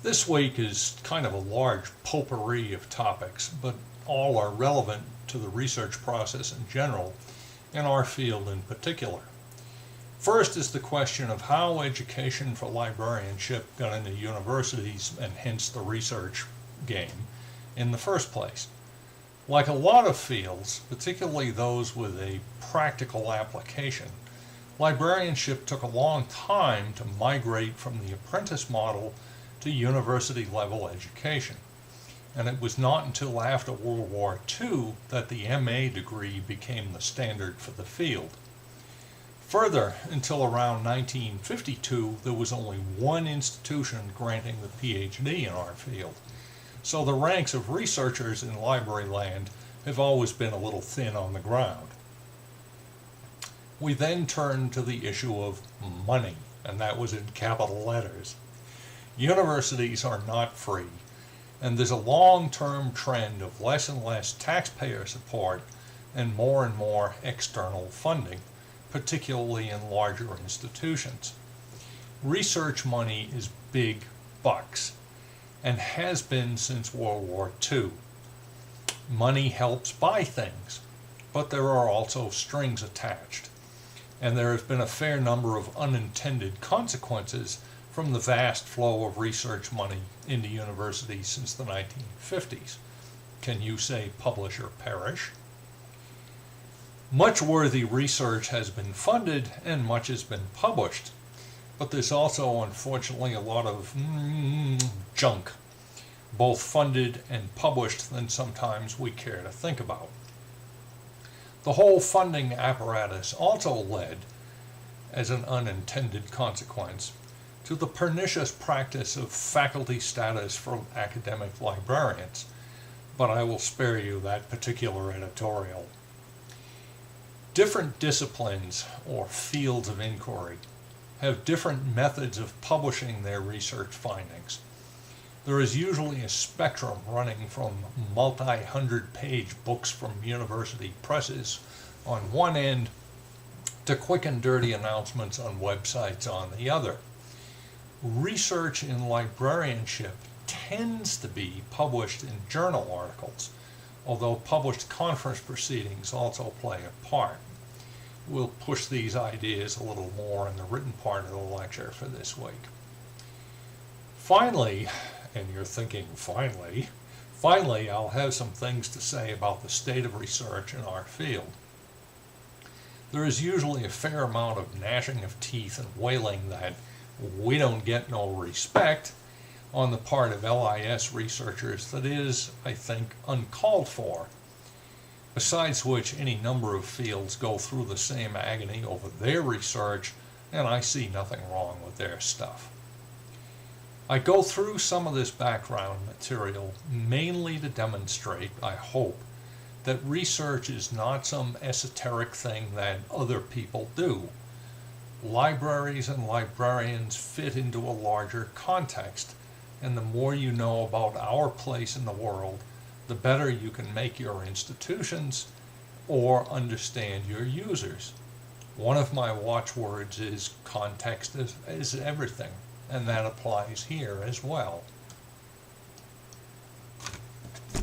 This week is kind of a large potpourri of topics, but all are relevant to the research process in general, and our field in particular. First is the question of how education for librarianship got into universities and hence the research game in the first place. Like a lot of fields, particularly those with a practical application, librarianship took a long time to migrate from the apprentice model to university-level education. And it was not until after World War II that the MA degree became the standard for the field. Further, until around 1952, there was only one institution granting the PhD in our field. So the ranks of researchers in library land have always been a little thin on the ground. We then turned to the issue of money, and that was in capital letters. Universities are not free, and there's a long-term trend of less and less taxpayer support and more external funding, particularly in larger institutions. Research money is big bucks, and has been since World War II. Money helps buy things, but there are also strings attached, and there has been a fair number of unintended consequences from the vast flow of research money into universities since the 1950s. Can you say publish or perish? Much worthy research has been funded and much has been published, but there's also unfortunately a lot of junk, both funded and published, than sometimes we care to think about. The whole funding apparatus also led, as an unintended consequence, to the pernicious practice of faculty status for academic librarians, but I will spare you that particular editorial. Different disciplines, or fields of inquiry, have different methods of publishing their research findings. There is usually a spectrum running from multi-hundred-page books from university presses on one end to quick and dirty announcements on websites on the other. Research in librarianship tends to be published in journal articles, although published conference proceedings also play a part. We'll push these ideas a little more in the written part of the lecture for this week. Finally, and you're thinking finally, I'll have some things to say about the state of research in our field. There is usually a fair amount of gnashing of teeth and wailing that we don't get no respect on the part of LIS researchers that is, I think, uncalled for. Besides which, any number of fields go through the same agony over their research, and I see nothing wrong with their stuff. I go through some of this background material mainly to demonstrate, I hope, that research is not some esoteric thing that other people do. Libraries and librarians fit into a larger context, and the more you know about our place in the world, the better you can make your institutions or understand your users. One of my watchwords is context is everything, and that applies here as well.